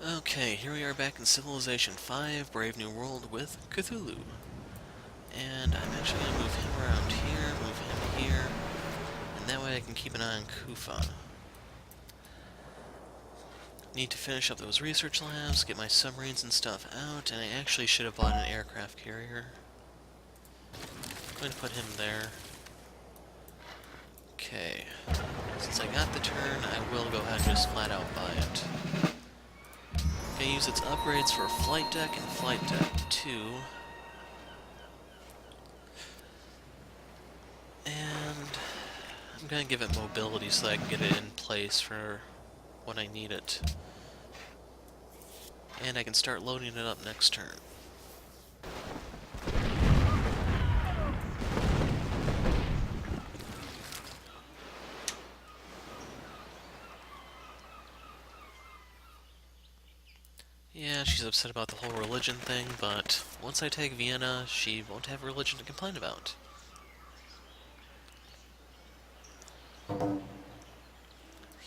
Okay, here we are back in Civilization 5, Brave New World with Cthulhu. And I'm actually going to move him around here, move him here, and that way I can keep an eye on Kufa. Need to finish up those research labs, get my submarines and stuff out, and I actually should have bought an aircraft carrier. I'm going to put him there. Okay. Since I got the turn, I will go ahead and just flat out buy it. Gonna use its upgrades for Flight Deck and Flight Deck 2. And I'm gonna give it mobility so that I can get it in place for when I need it. And I can start loading it up next turn. Yeah, she's upset about the whole religion thing, but once I take Vienna, she won't have religion to complain about.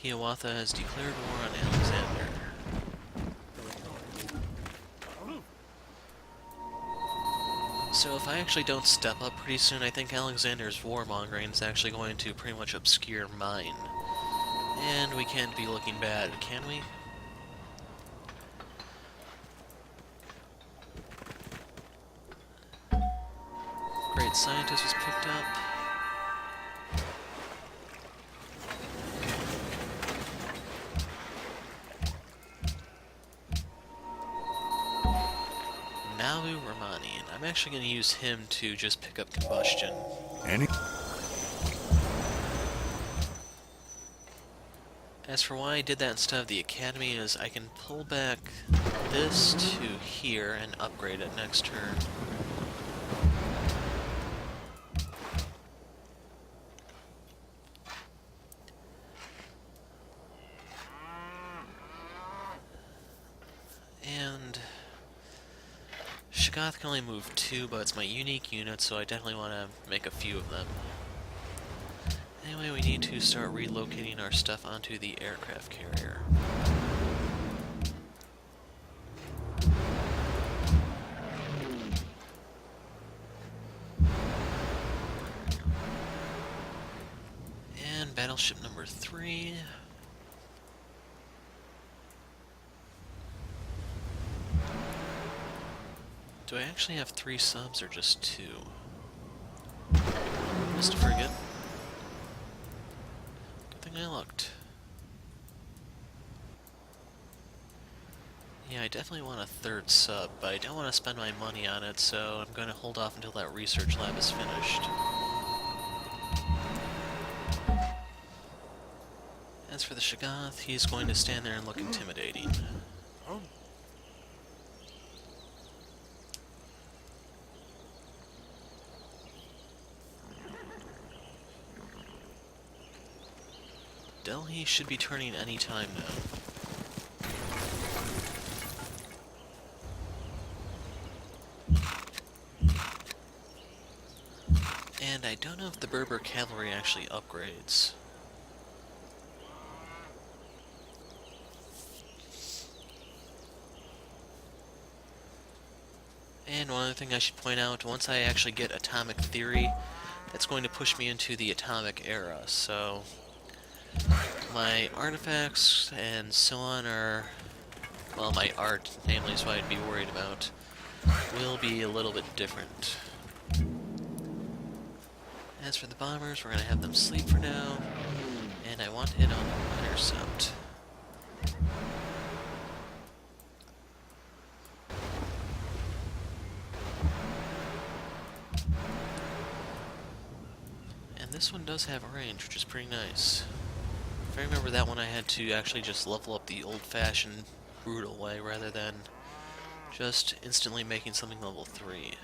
Hiawatha has declared war on Alexander. So if I actually don't step up pretty soon, I think Alexander's warmongering is actually going to pretty much obscure mine. And we can't be looking bad, can we? Great Scientist was picked up. Navu Ramani, and I'm actually going to use him to just pick up combustion. As for why I did that instead of the Academy is I can pull back this to here and upgrade it next turn. And Shagath can only move 2, but it's my unique unit, so I definitely want to make a few of them. Anyway, we need to start relocating our stuff onto the aircraft carrier. And battleship number 3. Do I actually have 3 subs or just 2? Missed a frigate. Good thing I looked. Yeah, I definitely want a 3rd sub, but I don't want to spend my money on it, so I'm going to hold off until that research lab is finished. As for the Shagath, he's going to stand there and look intimidating. Delhi should be turning any time now. And I don't know if the Berber cavalry actually upgrades. And one other thing I should point out, once I actually get atomic theory, that's going to push me into the atomic era, so my artifacts and so on are, well, my art, namely, is what I'd be worried about, will be a little bit different. As for the bombers, we're going to have them sleep for now, and I want to hit on intercept. And this one does have a range, which is pretty nice. If I remember that one, I had to actually just level up the old-fashioned, brutal way, rather than just instantly making something level 3.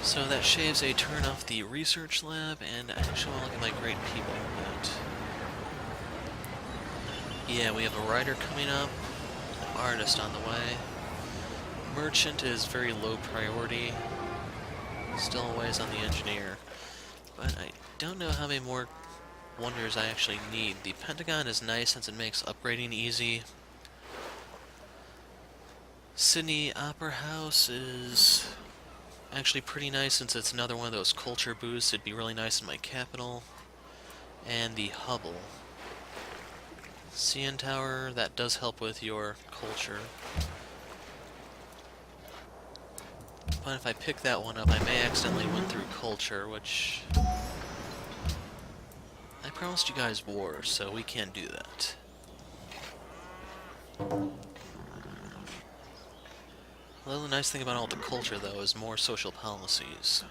So that shaves a turn off the research lab, and I actually want to look at my great people a bit. Yeah, we have a rider coming up, artist on the way. Merchant is very low priority, still a ways on the engineer. But I don't know how many more wonders I actually need. The Pentagon is nice since it makes upgrading easy. Sydney Opera House is actually pretty nice since it's another one of those culture boosts. It'd be really nice in my capital. And the Hubble. CN Tower, that does help with your culture. But if I pick that one up, I may accidentally win through culture, which... I promised you guys war, so we can't do that. Well, the nice thing about all the culture, though, is more social policies.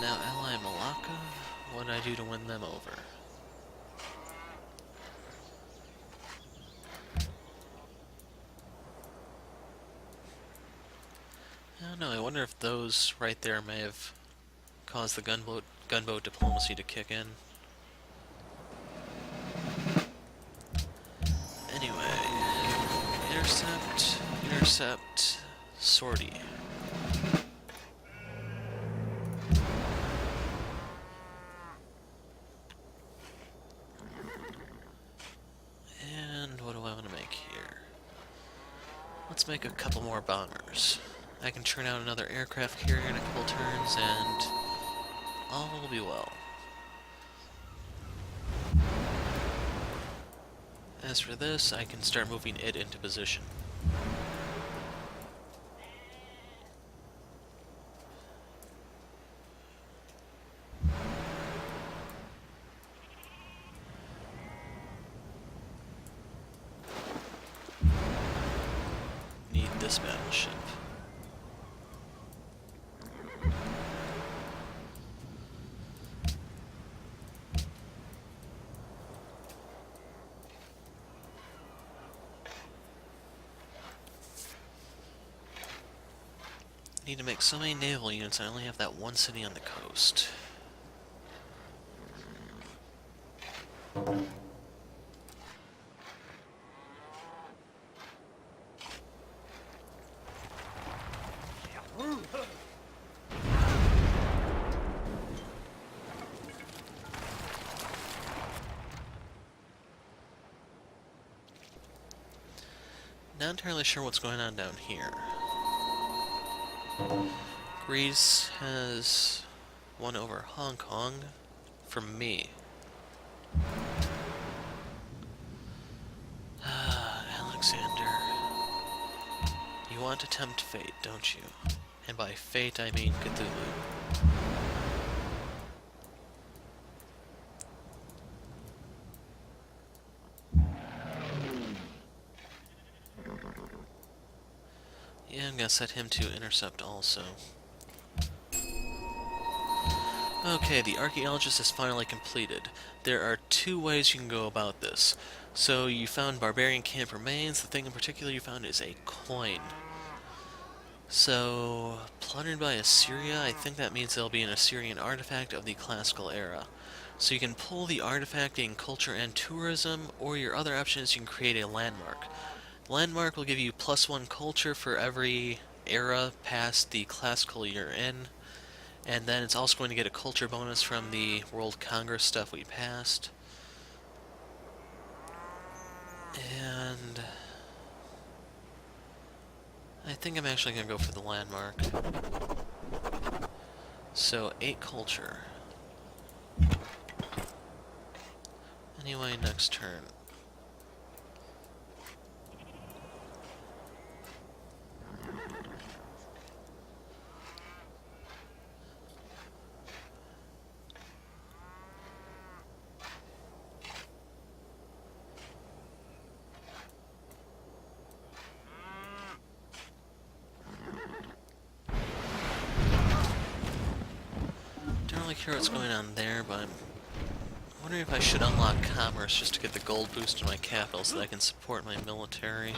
Now, ally Malacca, what did I do to win them over? I don't know, I wonder if those right there may have caused the gunboat diplomacy to kick in. Anyway, intercept, sortie. And what do I want to make here? Let's make a couple more bombers. I can churn out another aircraft carrier in a couple turns, and all will be well. As for this, I can start moving it into position. Need this battleship. Need to make so many naval units, I only have that one city on the coast. Not entirely sure what's going on down here. Greece has won over Hong Kong from me. Alexander. You want to tempt fate, don't you? And by fate, I mean Cthulhu. Yeah, I'm gonna set him to intercept also. Okay, the archaeologist is finally completed. There are two ways you can go about this. So you found barbarian camp remains. The thing in particular you found is a coin. So, plundered by Assyria, I think that means there'll be an Assyrian artifact of the classical era. So you can pull the artifact in culture and tourism, or your other option is you can create a landmark. Landmark will give you +1 culture for every era past the classical you're in, and then it's also going to get a culture bonus from the World Congress stuff we passed. And I think I'm actually going to go for the landmark. So, 8 culture. Anyway, next turn. Don't really care what's going on there, but I'm wondering if I should unlock commerce just to get the gold boost in my capital so that I can support my military.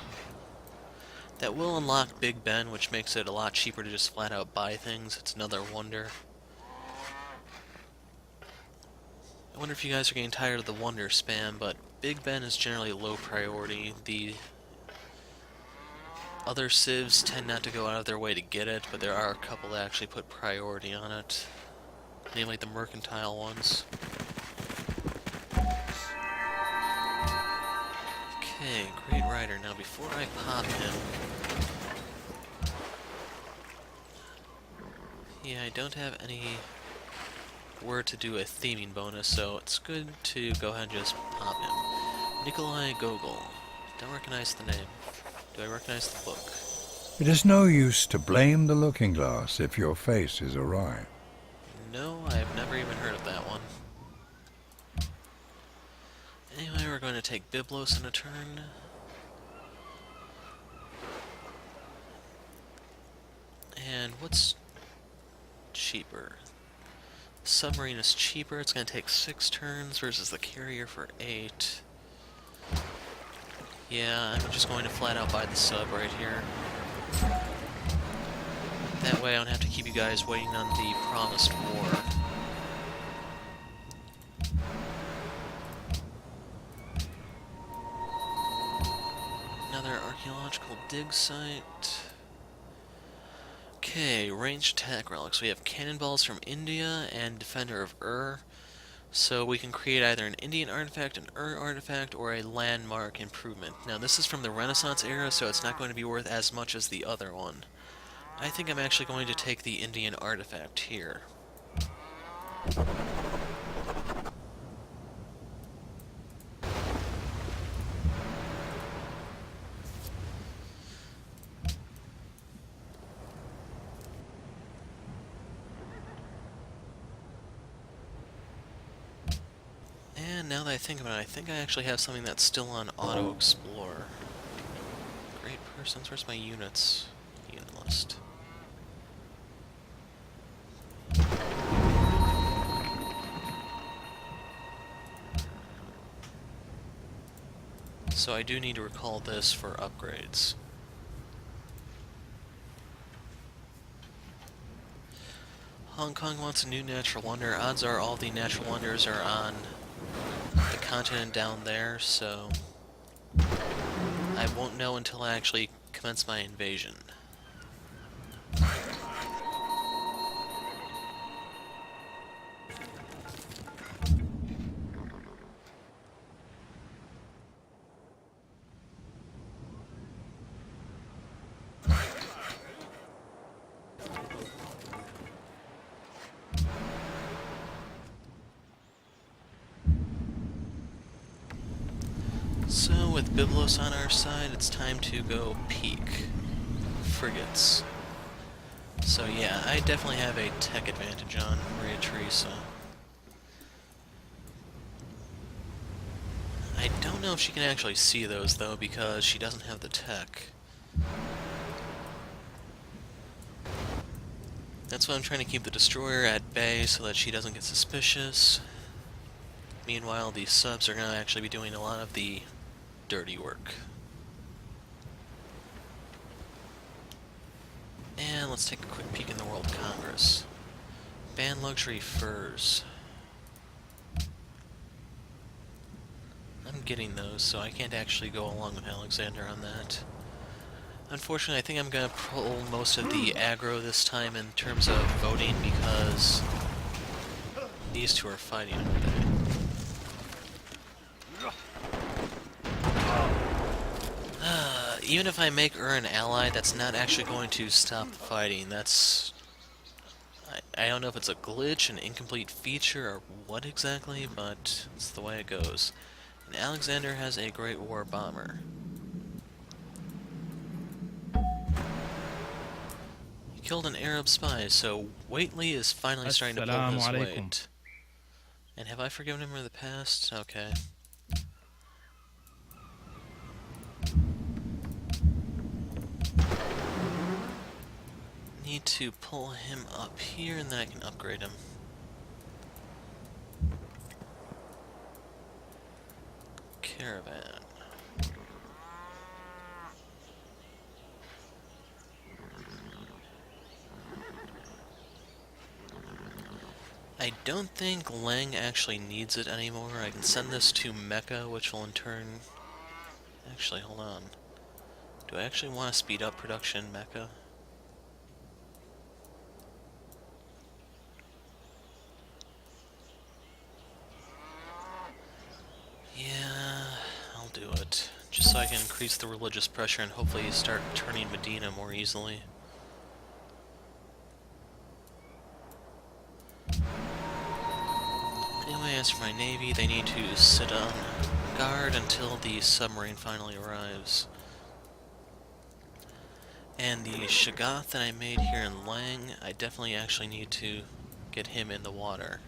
That will unlock Big Ben, which makes it a lot cheaper to just flat out buy things. It's another wonder. I wonder if you guys are getting tired of the wonder spam, but Big Ben is generally low priority. The other civs tend not to go out of their way to get it, but there are a couple that actually put priority on it. Namely the mercantile ones. Okay, Great Rider. Now before I pop him... Yeah, I don't have any word to do a theming bonus, so it's good to go ahead and just pop him. Nikolai Gogol. Don't recognize the name. Do I recognize the book? It is no use to blame the looking glass if your face is awry. No, I've never even heard of that one. Anyway, we're going to take Byblos in a turn. And what's cheaper? The submarine is cheaper. It's going to take 6 turns versus the carrier for 8. Yeah, I'm just going to flat out buy the sub right here. That way I don't have to keep you guys waiting on the promised war. Another archaeological dig site. Okay, ranged attack relics. We have cannonballs from India and Defender of Ur. So we can create either an Indian artifact, an Ur artifact, or a landmark improvement. Now this is from the Renaissance era, so it's not going to be worth as much as the other one. I think I'm actually going to take the Indian artifact here. And now that I think about it, I think I actually have something that's still on auto-explore. Great persons, where's my units? Unit list. So I do need to recall this for upgrades. Hong Kong wants a new natural wonder. Odds are all the natural wonders are on the continent down there, so I won't know until I actually commence my invasion. So, with Byblos on our side, it's time to go peak frigates. So yeah, I definitely have a tech advantage on Maria Theresa. I don't know if she can actually see those, though, because she doesn't have the tech. That's why I'm trying to keep the destroyer at bay so that she doesn't get suspicious. Meanwhile, the subs are going to actually be doing a lot of the dirty work. And let's take a quick peek in the World Congress. Ban luxury furs. I'm getting those, so I can't actually go along with Alexander on that. Unfortunately, I think I'm going to pull most of the aggro this time in terms of voting because these two are fighting over there. Even if I make Ur an ally, that's not actually going to stop the fighting. That's... I don't know if it's a glitch, an incomplete feature, or what exactly, but it's the way it goes. And Alexander has a Great War bomber. He killed an Arab spy, so Waitley is finally starting to pull his weight. And have I forgiven him in the past? Okay. Need to pull him up here, and then I can upgrade him. Caravan. I don't think Lang actually needs it anymore. I can send this to Mecca, which will in turn... Actually, hold on. Do I actually want to speed up production in Mecca? Yeah, I'll do it. Just so I can increase the religious pressure and hopefully start turning Medina more easily. Anyway, as for my navy, they need to sit on guard until the submarine finally arrives. And the Shagath that I made here in Lang, I definitely actually need to get him in the water.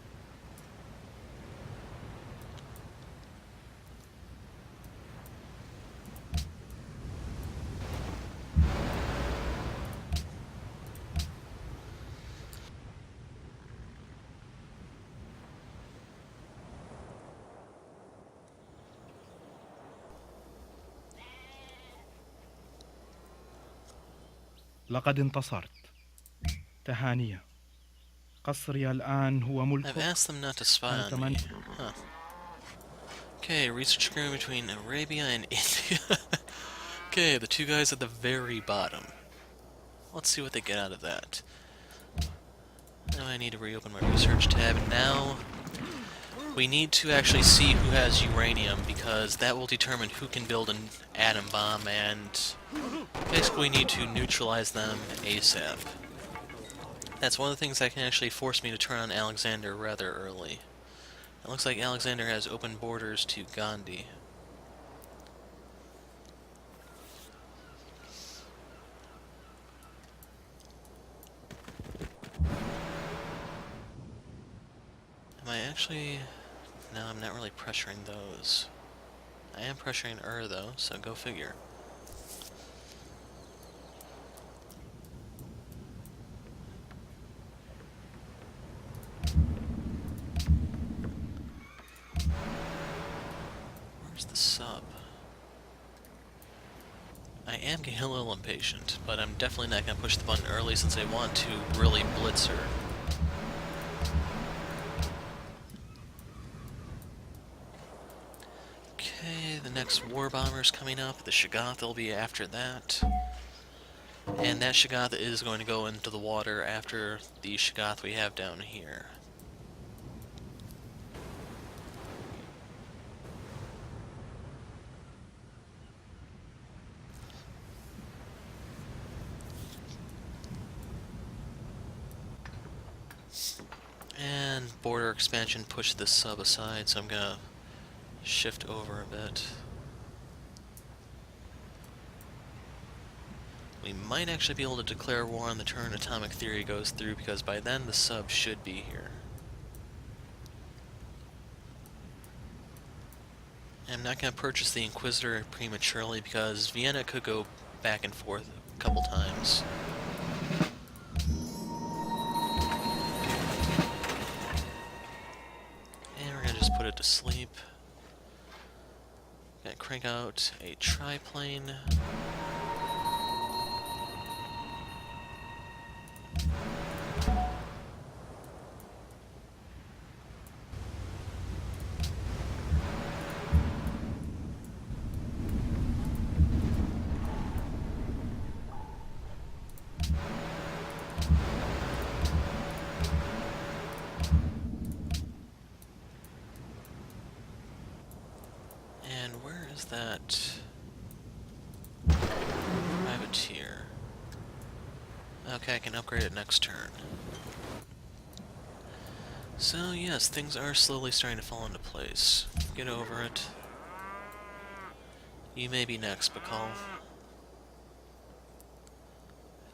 لقد انتصرت. تهانية. قصري الآن هو ملكك. I've asked them not to spy on me. Huh. Okay, research agreement between Arabia and India. Okay, the two guys at the very bottom. Let's see what they get out of that. Now I need to reopen my research tab. Now we need to actually see who has uranium, because that will determine who can build an atom bomb, and basically we need to neutralize them ASAP. That's one of the things that can actually force me to turn on Alexander rather early. It looks like Alexander has open borders to Gandhi. Am I actually... No, I'm not really pressuring those. I am pressuring though, so go figure. Where's the sub? I am getting a little impatient, but I'm definitely not going to push the button early since I want to really blitz her. Okay, the next war bomber's coming up. The Shagath will be after that. And that Shagath is going to go into the water after the Shagath we have down here. And border expansion pushed this sub aside, so I'm gonna shift over a bit. We might actually be able to declare war on the turn atomic theory goes through, because by then the sub should be here. I'm not going to purchase the Inquisitor prematurely because Vienna could go back and forth a couple times. And we're going to just put it to sleep. Gonna crank out a triplane. And where is that privateer? Okay, I can upgrade it next turn. So yes, things are slowly starting to fall into place. Get over it. You may be next, Bakal.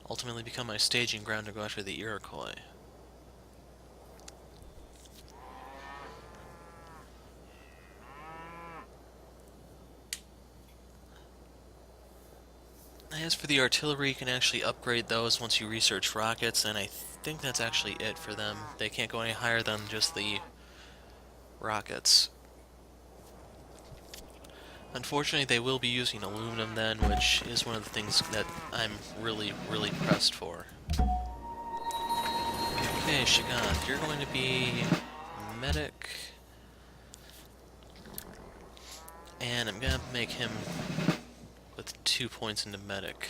Ultimately become my staging ground to go after the Iroquois. As for the artillery, you can actually upgrade those once you research rockets, and I think that's actually it for them. They can't go any higher than just the rockets. Unfortunately, they will be using aluminum then, which is one of the things that I'm really pressed for. Okay, Shagath, you're going to be medic. And I'm gonna make him with 2 points into medic.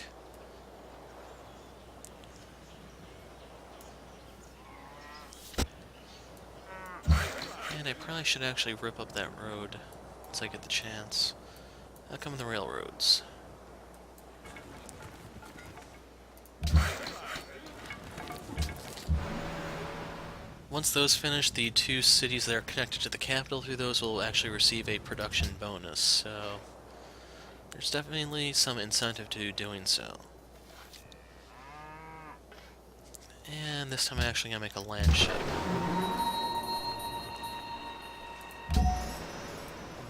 And I probably should actually rip up that road once I get the chance. How come the railroads? Once those finish, the 2 cities that are connected to the capital through those will actually receive a production bonus, so there's definitely some incentive to doing so. And this time I'm actually gonna make a land ship. A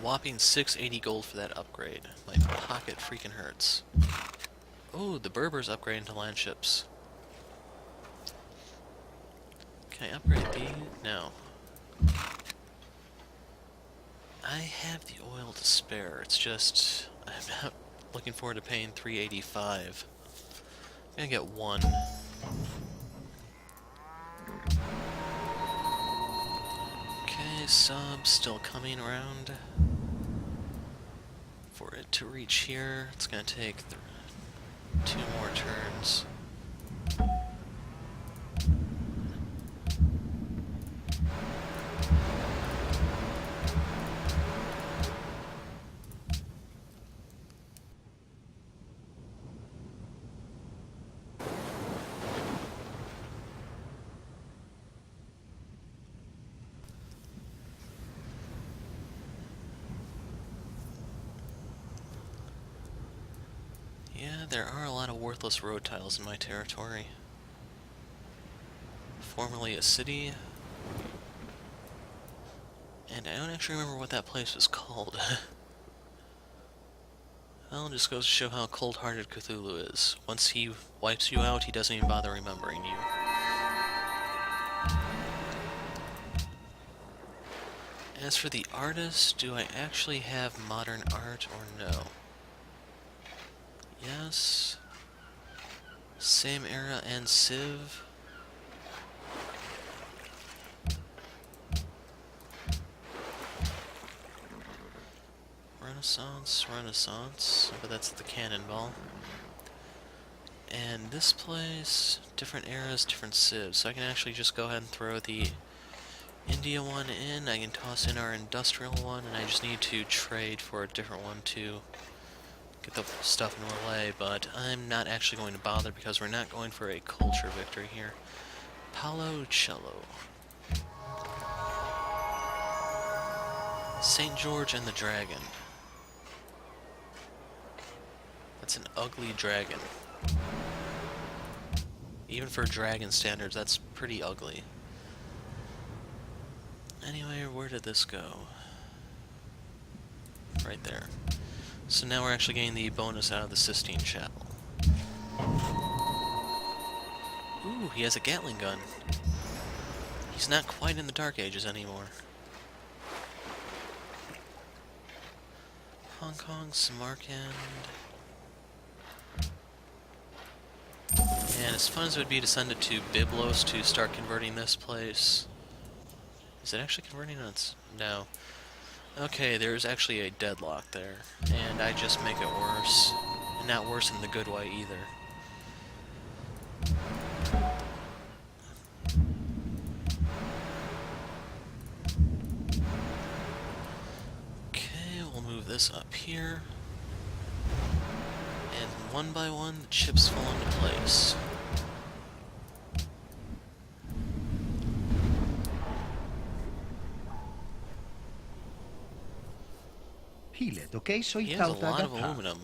whopping 680 gold for that upgrade. My pocket freaking hurts. Oh, the Berbers upgrading to land ships. Can I upgrade these? No. I have the oil to spare, it's just I'm not looking forward to paying 385. I'm gonna get 1. Okay, sub still coming around. For it to reach here, it's gonna take 2 more turns. Yeah, there are a lot of worthless road tiles in my territory. Formerly a city. And I don't actually remember what that place was called. Well, it just goes to show how cold-hearted Cthulhu is. Once he wipes you out, he doesn't even bother remembering you. As for the artist, do I actually have modern art or no? Yes. Same era and Civ. Renaissance, but that's the cannonball. And this place, different eras, different civs. So I can actually just go ahead and throw the India one in. I can toss in our industrial one, and I just need to trade for a different one to get the stuff in Relay, but I'm not actually going to bother because we're not going for a culture victory here. Palo Cello. St. George and the Dragon. That's an ugly dragon. Even for dragon standards, that's pretty ugly. Anyway, where did this go? Right there. So now we're actually getting the bonus out of the Sistine Chapel. Ooh, he has a Gatling gun. He's not quite in the Dark Ages anymore. Hong Kong, Samarkand. And as fun as it would be to send it to Byblos to start converting this place... Is it actually converting on its... No. Okay, there's actually a deadlock there. And I just make it worse. And not worse in the good way either. Okay, we'll move this up here. And one by one, the chips fall into place. He has a lot of aluminum.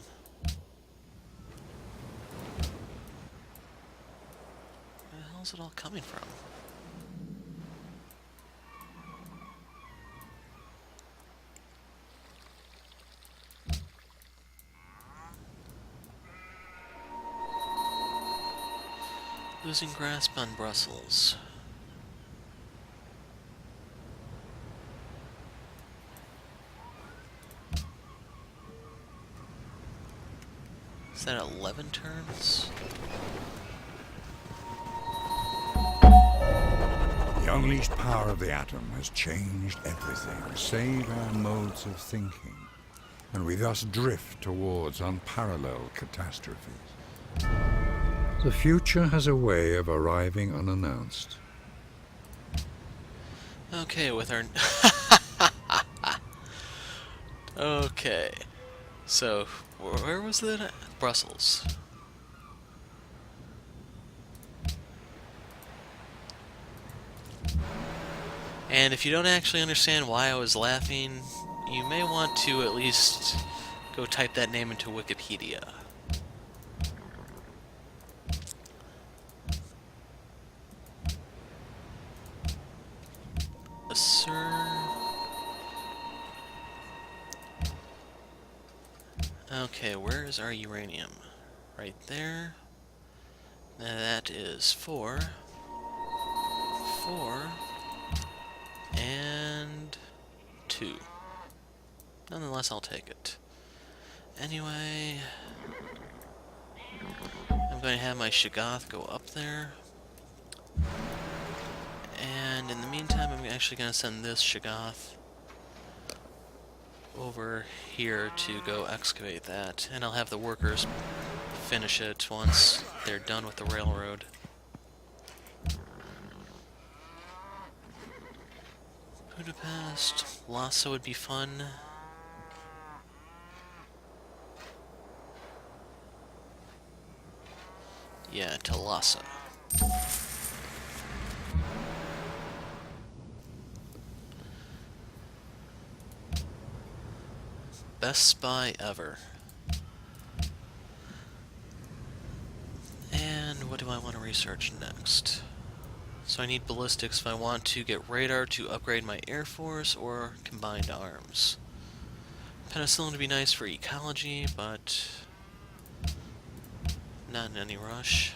Where the hell is it all coming from? Losing grasp on Brussels. Is that 11 turns? The unleashed power of the atom has changed everything, save our modes of thinking, and we thus drift towards unparalleled catastrophes. The future has a way of arriving unannounced. Okay, with our... Okay. So, where was it at? Brussels. And if you don't actually understand why I was laughing, you may want to at least go type that name into Wikipedia. Sir... Okay, where is our uranium? Right there. That is 4. 4. And 2. Nonetheless, I'll take it. Anyway, I'm going to have my Shoggoth go up there. And in the meantime, I'm actually going to send this Shoggoth over here to go excavate that. And I'll have the workers finish it once they're done with the railroad. Budapest. Lhasa would be fun. Yeah, to Lhasa. Best spy ever. And what do I want to research next? So I need ballistics if I want to get radar to upgrade my air force or combined arms. Penicillin would be nice for ecology, but not in any rush.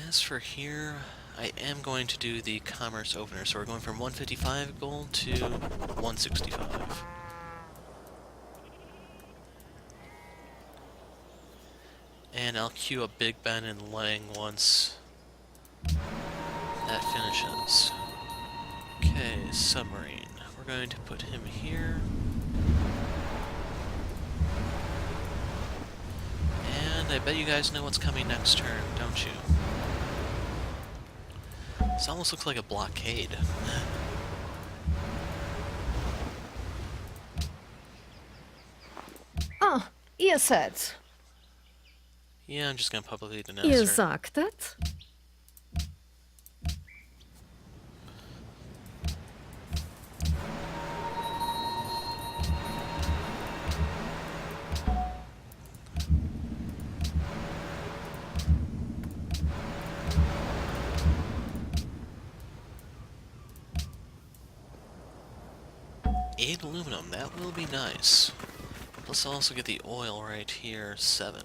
As for here, I am going to do the commerce opener, so we're going from 155 gold to 165. And I'll queue up Big Ben and Lang once that finishes. Okay, submarine. We're going to put him here. And I bet you guys know what's coming next turn, don't you? This almost looks like a blockade. Ah, ihr seid's. Yeah, I'm just gonna publicly denounce Ihr her. sagtet? Eight aluminum, that will be nice. Let's also get the oil right here, 7.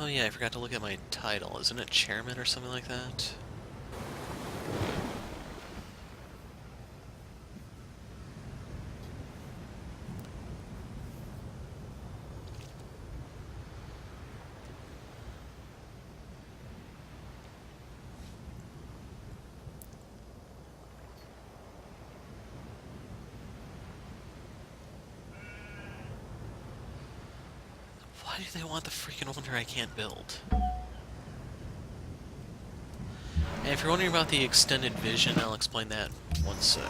Oh yeah, I forgot to look at my title. Isn't it chairman or something like that? Why do they want the freaking wonder I can't build? And if you're wondering about the extended vision, I'll explain that in one sec.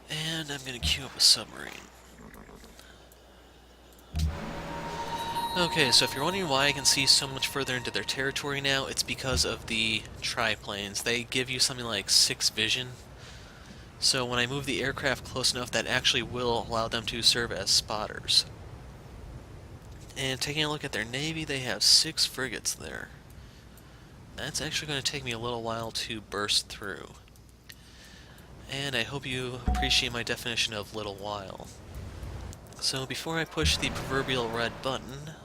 And I'm gonna queue up a submarine. Okay, so if you're wondering why I can see so much further into their territory now, it's because of the triplanes. They give you something like 6 vision. So when I move the aircraft close enough, that actually will allow them to serve as spotters. And taking a look at their navy, they have 6 frigates there. That's actually going to take me a little while to burst through. And I hope you appreciate my definition of little while. So before I push the proverbial red button,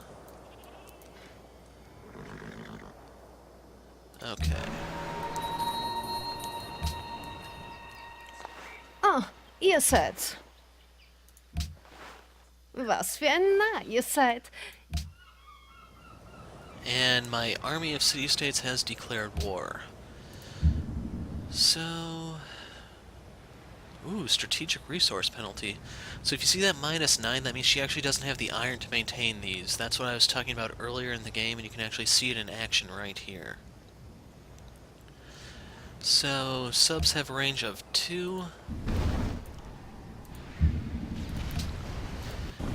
Okay. Ah, ihr seid. Was für ein Narr ihr seid. And my army of city-states has declared war. So... Ooh, strategic resource penalty. So if you see that -9, that means she actually doesn't have the iron to maintain these. That's what I was talking about earlier in the game, and you can actually see it in action right here. So, subs have a range of 2.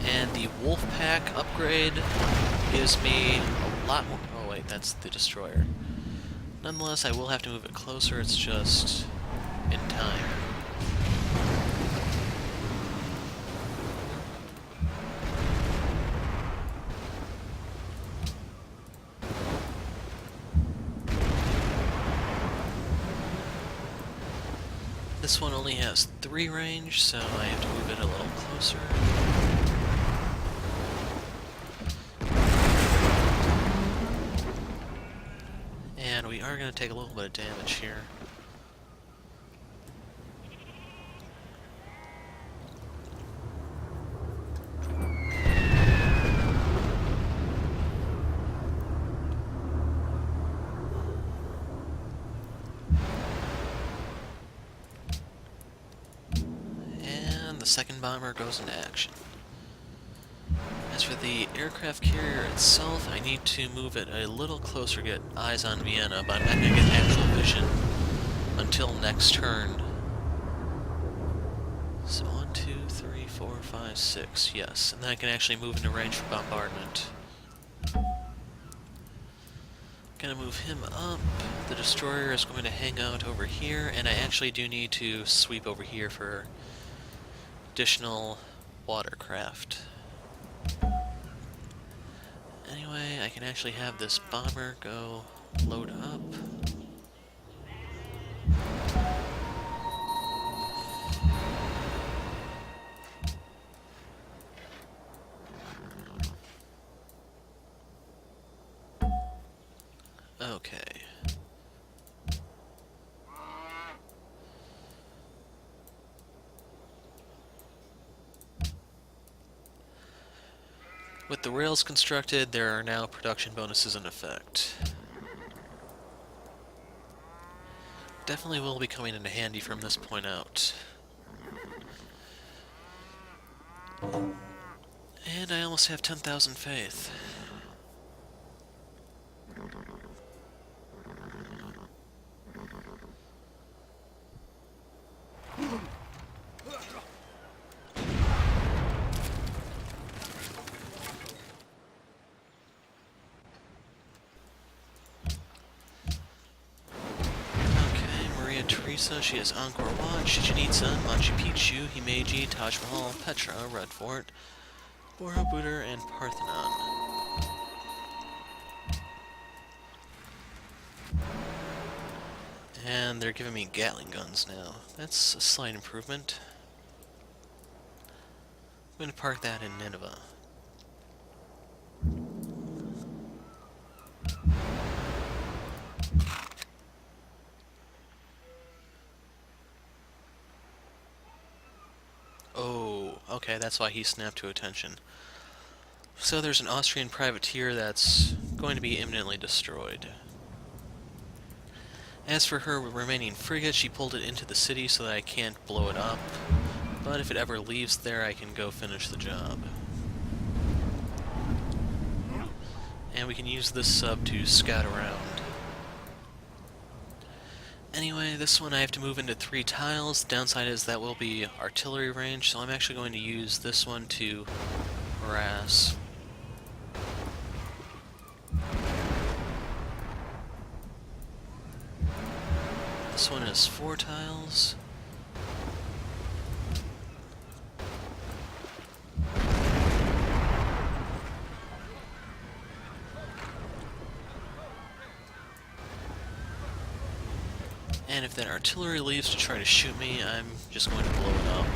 And the wolf pack upgrade gives me a lot more... Oh wait, that's the destroyer. Nonetheless, I will have to move it closer, it's just in time. This one only has 3 range, so I have to move it a little closer. And we are going to take a little bit of damage here. The second bomber goes into action. As for the aircraft carrier itself, I need to move it a little closer to get eyes on Vienna, but I'm not going to get actual vision until next turn. So 1, 2, 3, 4, 5, 6, yes. And then I can actually move into range for bombardment. Gonna move him up. The destroyer is going to hang out over here, and I actually do need to sweep over here for additional watercraft. Anyway, I can actually have this bomber go load up. Okay. With the rails constructed, there are now production bonuses in effect. Definitely will be coming in handy from this point out. And I almost have 10,000 faith. Teresa, she has Angkor Wat, Chichen Itza, Machu Picchu, Himeji, Taj Mahal, Petra, Red Fort, Borobudur, and Parthenon. And they're giving me Gatling guns now. That's a slight improvement. I'm going to park that in Nineveh. Oh, okay, that's why he snapped to attention. So there's an Austrian privateer that's going to be imminently destroyed. As for her remaining frigate, she pulled it into the city so that I can't blow it up. But if it ever leaves there, I can go finish the job. And we can use this sub to scout around. Anyway, this one I have to move into 3 tiles. The downside is that will be artillery range, so I'm actually going to use this one to harass. This one is 4 tiles. And if that artillery leaves to try to shoot me, I'm just going to blow it up.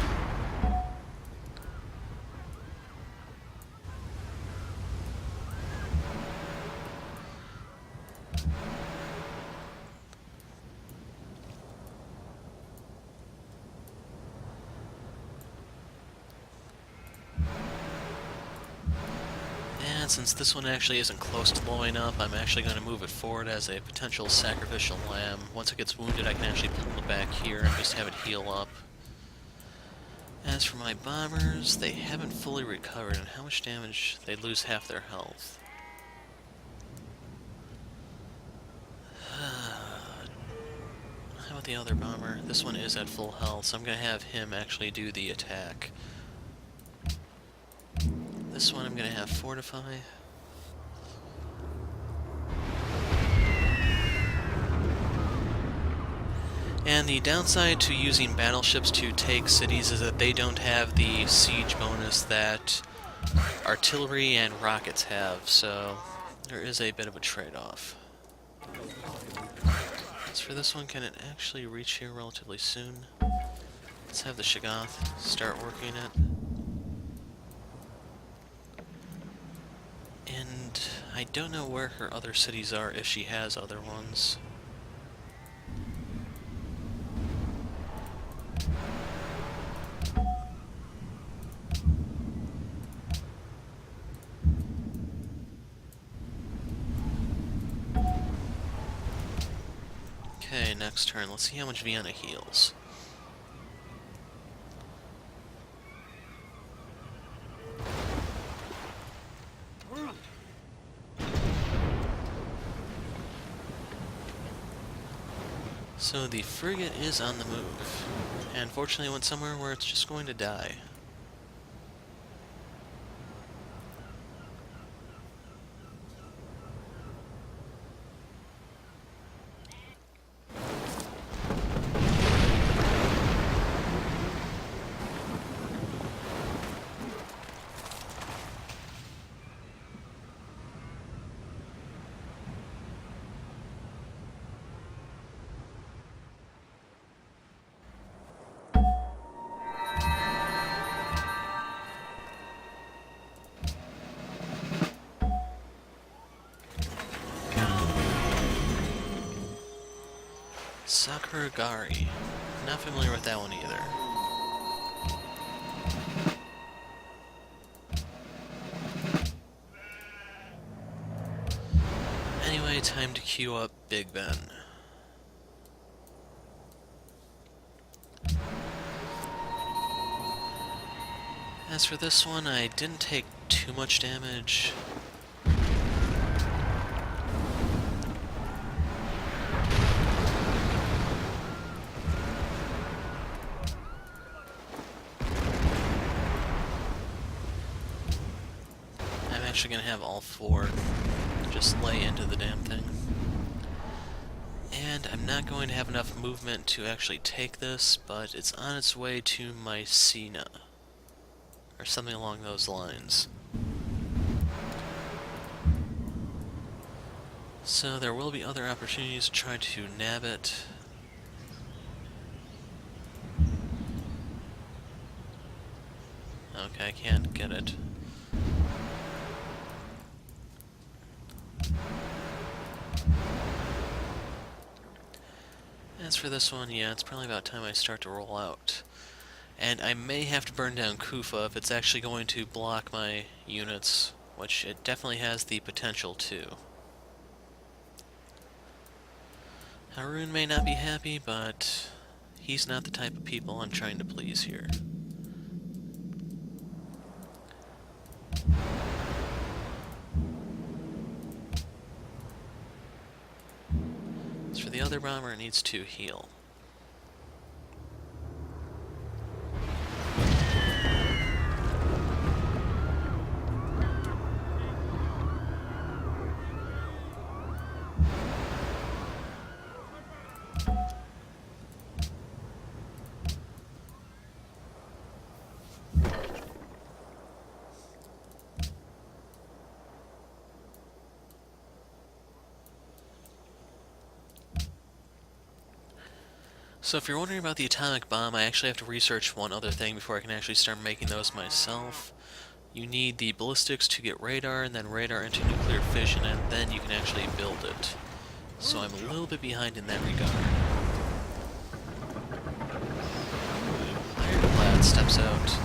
And since this one actually isn't close to blowing up, I'm actually going to move it forward as a potential sacrificial lamb. Once it gets wounded, I can actually pull it back here and just have it heal up. As for my bombers, they haven't fully recovered, and how much damage? They lose half their health. How about the other bomber? This one is at full health, so I'm going to have him actually do the attack. This one I'm going to have fortify. And the downside to using battleships to take cities is that they don't have the siege bonus that artillery and rockets have, so there is a bit of a trade-off. As for this one, can it actually reach here relatively soon? Let's have the Shoggoth start working it. And I don't know where her other cities are, if she has other ones. Okay, next turn. Let's see how much Vienna heals. So the frigate is on the move, and fortunately went somewhere where it's just going to die. Sakuragari. Not familiar with that one either. Anyway, time to queue up Big Ben. As for this one, I didn't take too much damage. Actually gonna have all four just lay into the damn thing. And I'm not going to have enough movement to actually take this, but it's on its way to Mycena, or something along those lines. So there will be other opportunities to try to nab it. Okay, I can't get it. As for this one, yeah, it's probably about time I start to roll out. And I may have to burn down Kufa if it's actually going to block my units, which it definitely has the potential to. Harun may not be happy, but he's not the type of people I'm trying to please here. As for the other bomber, it needs to heal. So if you're wondering about the atomic bomb, I actually have to research one other thing before I can actually start making those myself. You need the ballistics to get radar, and then radar into nuclear fission, and then you can actually build it. So I'm a little bit behind in that regard. Ironclad steps out.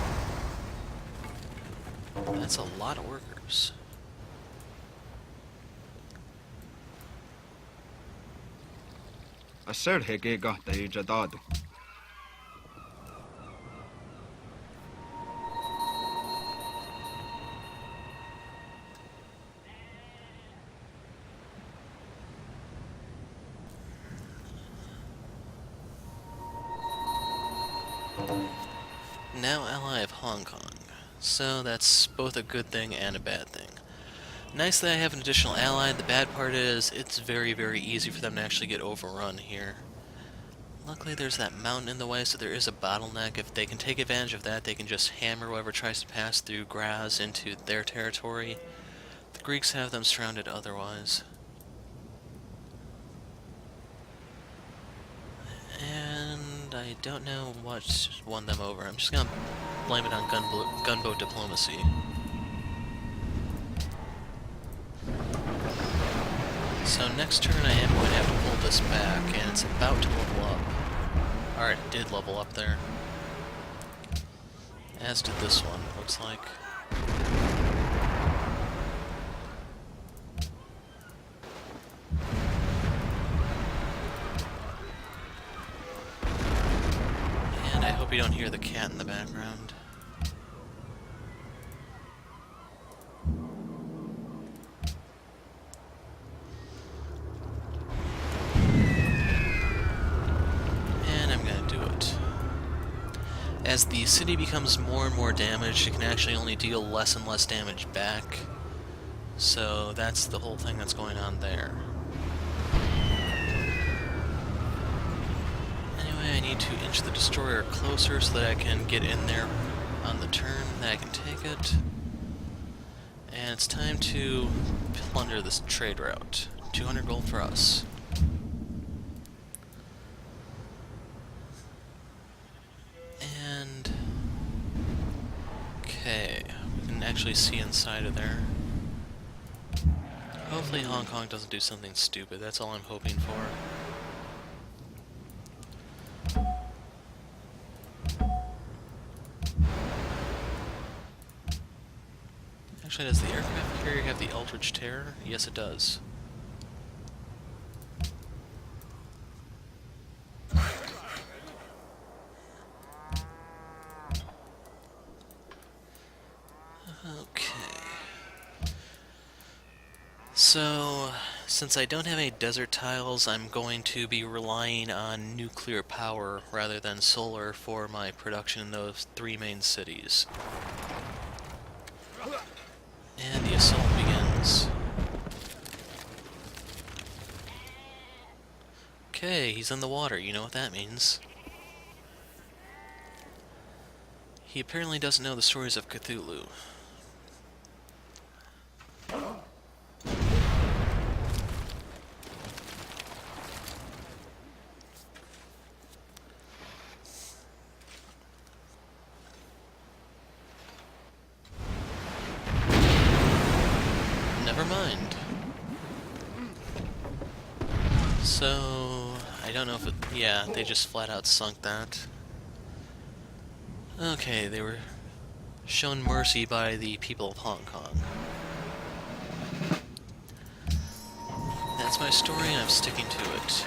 That's a lot of workers. السر هيجيجا تيجدادو. Now ally of Hong Kong. So that's both a good thing and a bad thing. Nice that I have an additional ally. The bad part is it's very, very easy for them to actually get overrun here. Luckily there's that mountain in the way, so there is a bottleneck. If they can take advantage of that, they can just hammer whoever tries to pass through Graz into their territory. The Greeks have them surrounded otherwise. And I don't know what won them over. I'm just gonna blame it on gunboat diplomacy. So next turn I am going to have to pull this back, and it's about to level up. Alright, it did level up there. As did this one, looks like. And I hope you don't hear the cat in the background. As the city becomes more and more damaged, it can actually only deal less and less damage back. So that's the whole thing that's going on there. Anyway, I need to inch the destroyer closer so that I can get in there on the turn, that I can take it. And it's time to plunder this trade route. 200 gold for us. Okay, we can actually see inside of there. Hopefully Hong Kong doesn't do something stupid, that's all I'm hoping for. Actually, does the aircraft carrier have the Eldritch Terror? Yes, it does. So, since I don't have any desert tiles, I'm going to be relying on nuclear power rather than solar for my production in those 3 main cities. And the assault begins. Okay, he's in the water, you know what that means. He apparently doesn't know the stories of Cthulhu. Never mind. So, I don't know if it... yeah, they just flat out sunk that. Okay, they were shown mercy by the people of Hong Kong. That's my story and I'm sticking to it.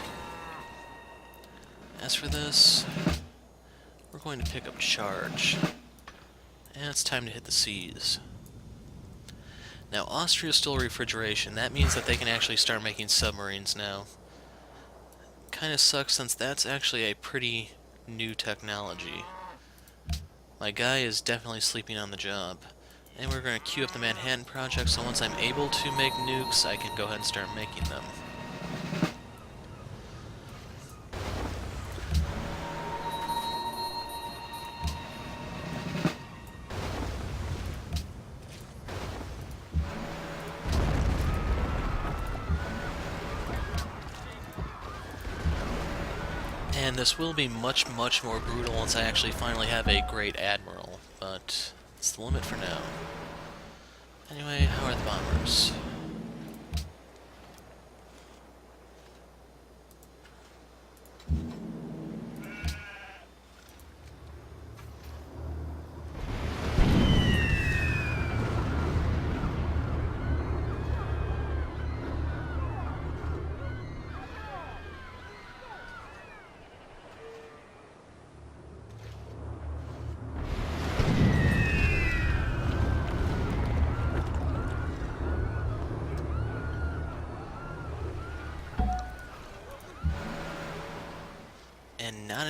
As for this, we're going to pick up charge. And it's time to hit the seas. Now, Austria is still refrigeration. That means that they can actually start making submarines now. Kinda sucks since that's actually a pretty new technology. My guy is definitely sleeping on the job. And we're going to queue up the Manhattan Project, so once I'm able to make nukes, I can go ahead and start making them. And this will be much, much more brutal once I actually finally have a great admiral, but it's the limit for now. Anyway, how are the bombers?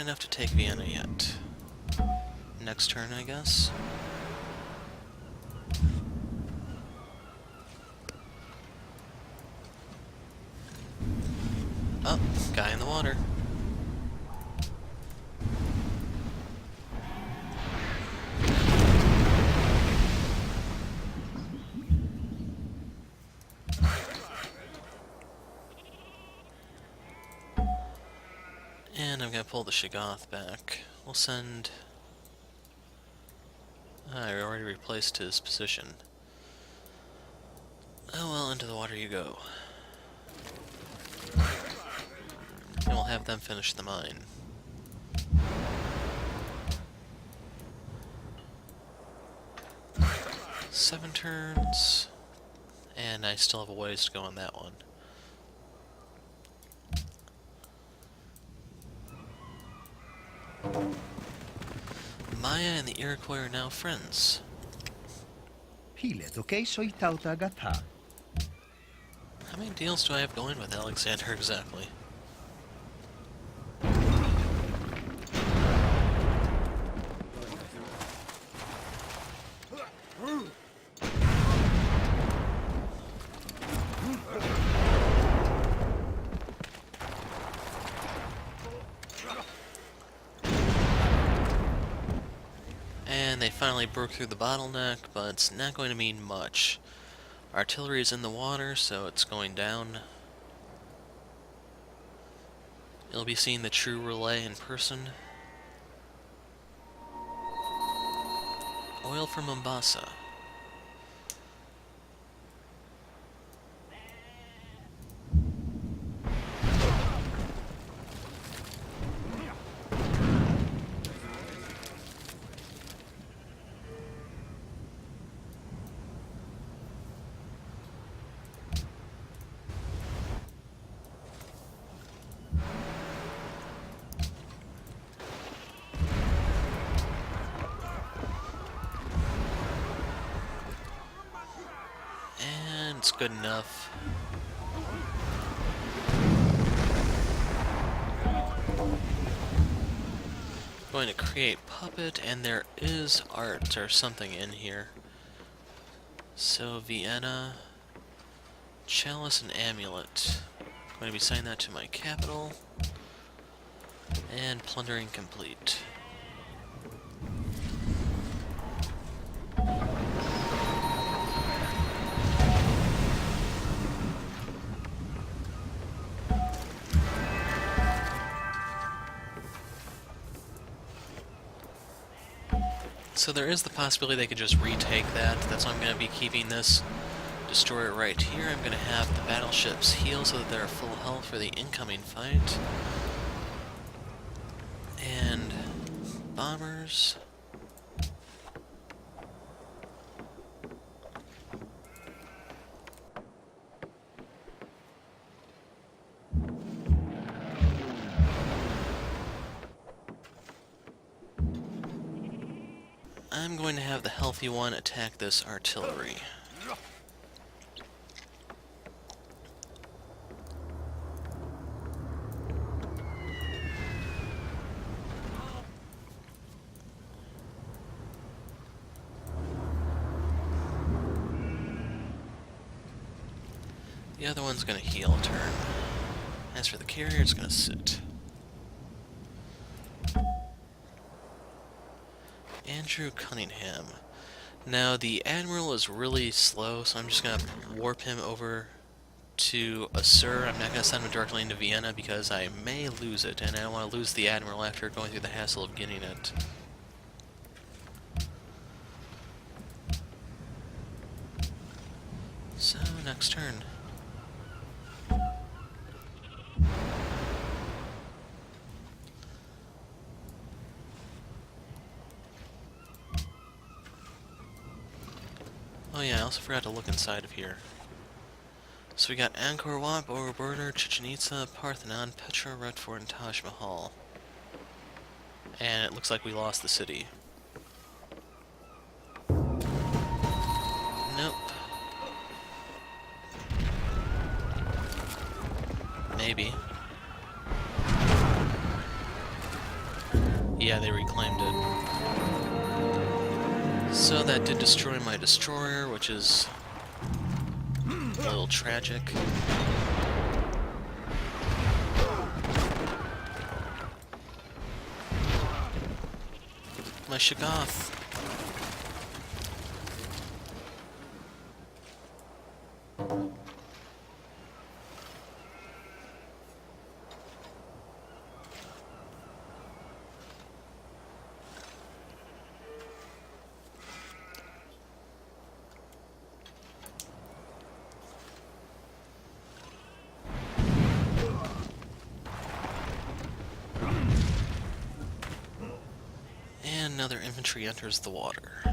enough to take Vienna yet. Next turn, I guess. Oh, guy in the water. And I'm gonna pull the Shoggoth back. We'll send... I already replaced his position. Oh well, into the water you go. And we'll have them finish the mine. Seven turns, and I still have a ways to go on that one. Maya and the Iroquois are now friends. How many deals do I have going with Alexander exactly? And they finally broke through the bottleneck, but it's not going to mean much. Artillery is in the water, so it's going down. You'll be seeing the true relay in person. Oil from Mombasa. It's good enough. Going to create puppet, and there is art or something in here. So Vienna, chalice and amulet. Going to be sending that to my capital, and plundering complete. So there is the possibility they could just retake that. That's why I'm going to be keeping this destroyer right here. I'm going to have the battleships heal so that they're full health for the incoming fight. And bombers. I'm going to have the healthy one attack this artillery. The other one's going to heal a turn. As for the carrier, it's going to sit. Andrew Cunningham. Now, the Admiral is really slow, so I'm just going to warp him over to Assur. I'm not going to send him directly into Vienna because I may lose it, and I don't want to lose the Admiral after going through the hassle of getting it. So, next turn. Oh yeah, I also forgot to look inside of here. So we got Angkor Wat, Borobudur, Chichen Itza, Parthenon, Petra, Red Fort, and Taj Mahal. And it looks like we lost the city. Nope. Maybe. Yeah, they reclaimed it. So that did destroy my destroyer, which is a little tragic. My Shoggoth. And another infantry enters the water.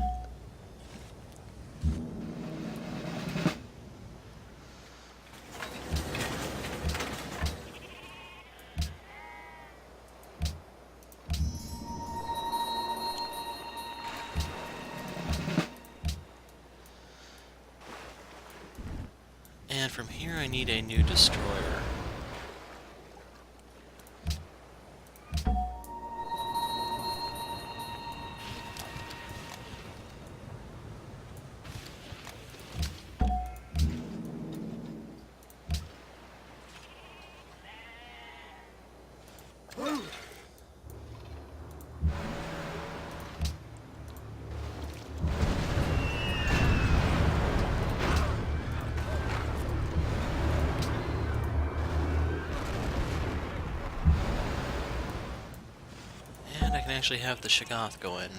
And from here I need a new destroyer. And I can actually have the Shoggoth go in.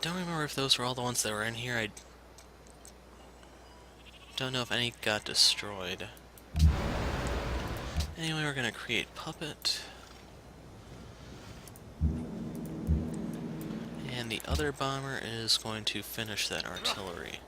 Don't remember if those were all the ones that were in here. I don't know if any got destroyed. Anyway, we're gonna create Puppet. And the other bomber is going to finish that artillery.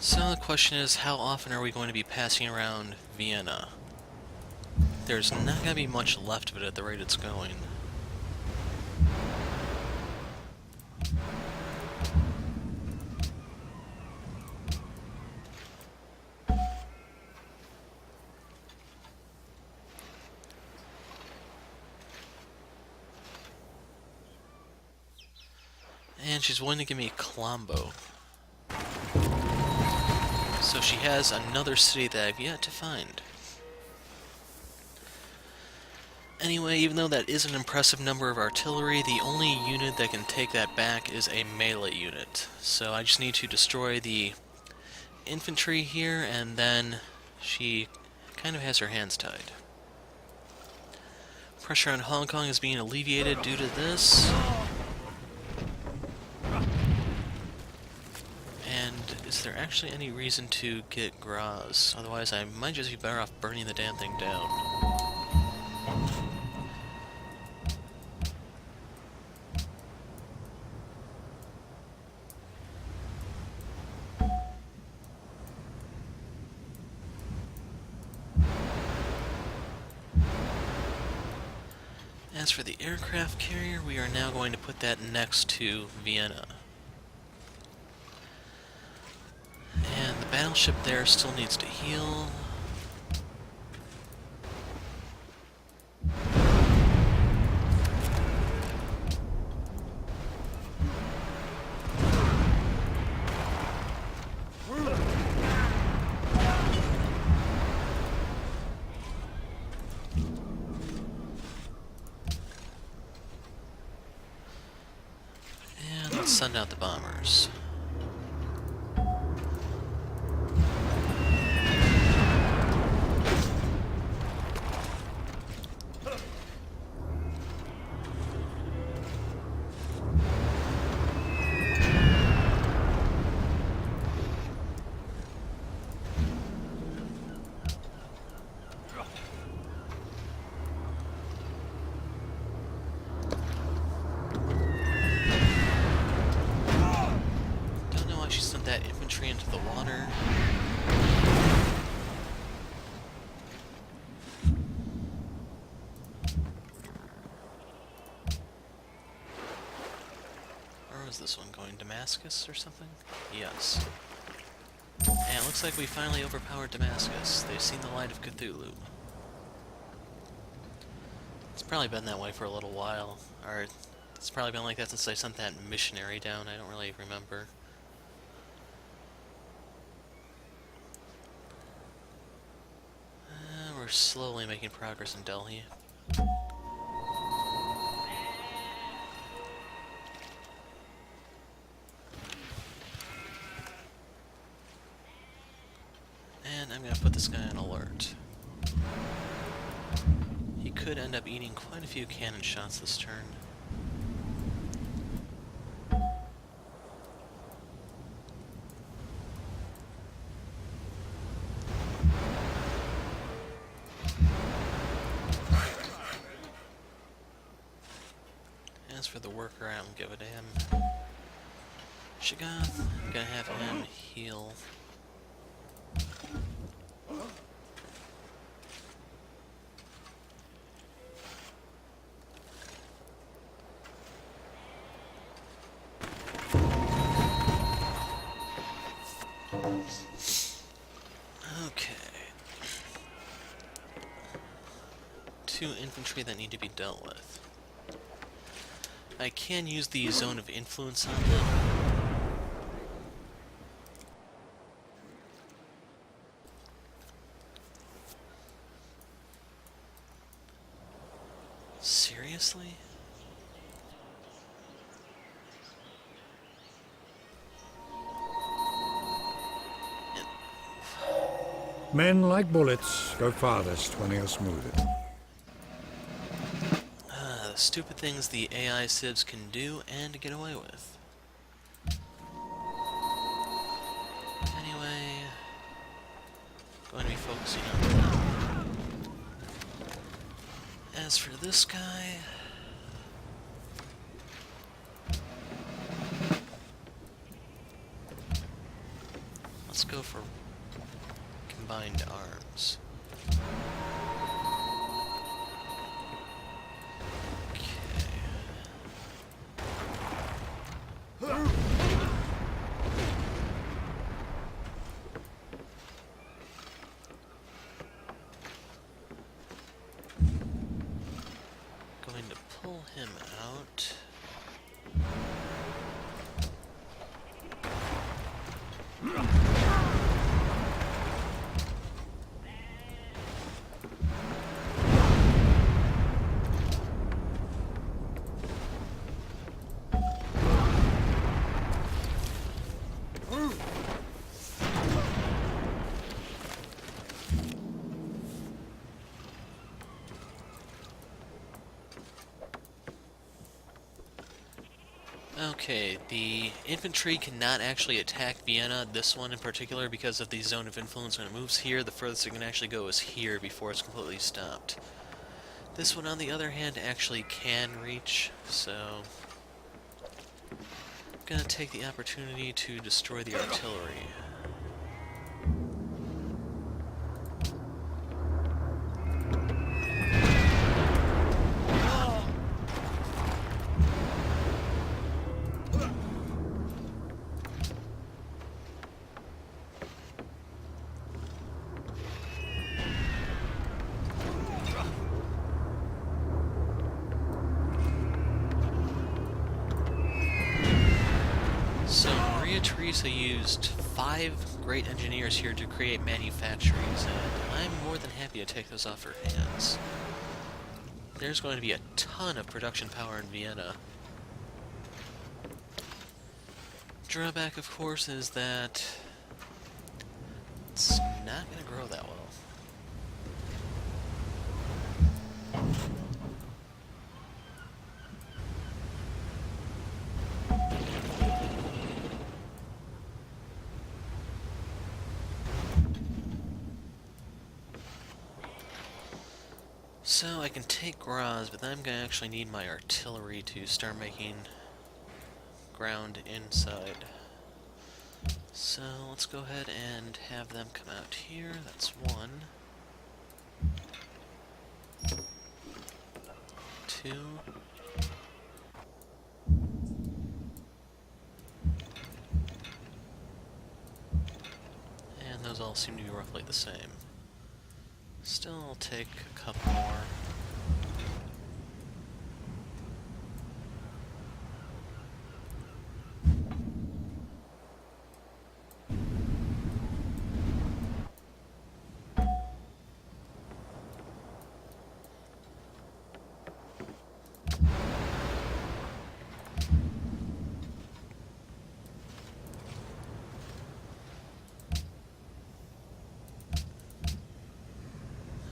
So the question is, how often are we going to be passing around Vienna? There's not going to be much left of it at the rate it's going. And she's willing to give me Colombo. So she has another city that I've yet to find. Anyway, even though that is an impressive number of artillery, the only unit that can take that back is a melee unit. So I just need to destroy the infantry here, and then she kind of has her hands tied. Pressure on Hong Kong is being alleviated due to this. And is there actually any reason to get Graz? Otherwise I might just be better off burning the damn thing down. As for the aircraft carrier, we are now going to put that next to Vienna. And the battleship there still needs to heal. And let's send out the bombers. Where's this one going? Damascus or something? Yes. And it looks like we finally overpowered Damascus. They've seen the light of Cthulhu. It's probably been that way for a little while. Or, it's probably been like that since they sent that missionary down. I don't really remember. We're slowly making progress in Delhi. And I'm gonna put this guy on alert. He could end up eating quite a few cannon shots this turn. As for the worker, I don't give a damn. Shagath, I'm gonna have him heal. Okay. 2 infantry that need to be dealt with. I can use the zone of influence on them. Seriously? Men, like bullets, go farthest when they are smoothed. The stupid things the AI civs can do and get away with. Anyway, going to be focusing on them. As for this guy, let's go for combined arms. Going to pull him out. Okay, the infantry cannot actually attack Vienna, this one in particular, because of the zone of influence. When it moves here, the furthest it can actually go is here before it's completely stopped. This one, on the other hand, actually can reach, so I'm gonna take the opportunity to destroy the artillery. So Maria Theresa used 5 great engineers here to create manufactories, and I'm more than happy to take those off her hands. There's going to be a ton of production power in Vienna. Drawback, of course, is that it's not going to grow that well. So I can take Graz, but then I'm going to actually need my artillery to start making ground inside. So let's go ahead and have them come out here. That's 1. 2. those all seem to be roughly the same. Still, I'll take a couple more.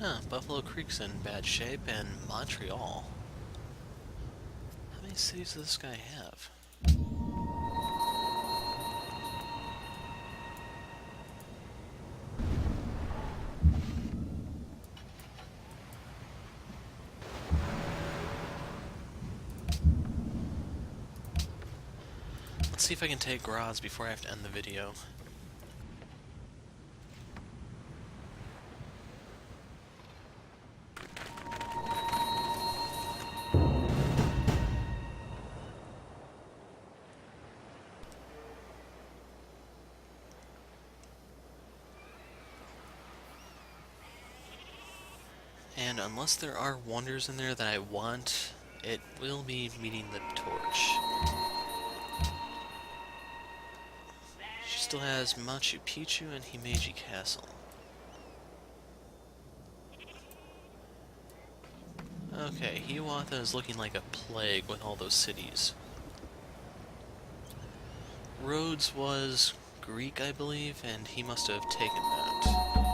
Huh, Buffalo Creek's in bad shape, and Montreal. How many cities does this guy have? Let's see if I can take Graz before I have to end the video. And unless there are wonders in there that I want, it will be meeting the torch. She still has Machu Picchu and Himeji Castle. Okay, Hiawatha is looking like a plague with all those cities. Rhodes was Greek, I believe, and he must have taken that.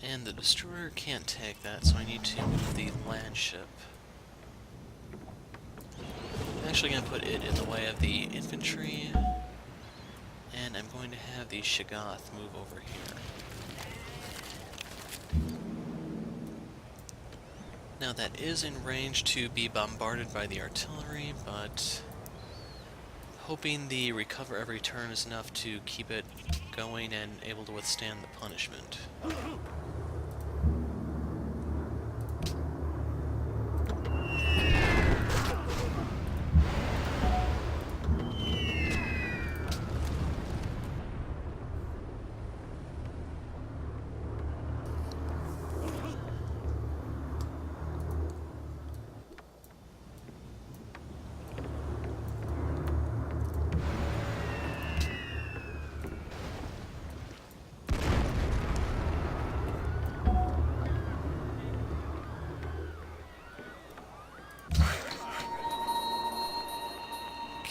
And the destroyer can't take that, so I need to move the land ship. I'm actually going to put it in the way of the infantry, and I'm going to have the Shoggoth move over here. Now that is in range to be bombarded by the artillery, but hoping the recover every turn is enough to keep it going and able to withstand the punishment.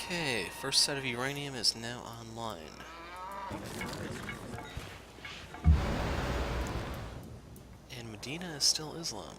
Okay, first set of uranium is now online. And Medina is still Islam.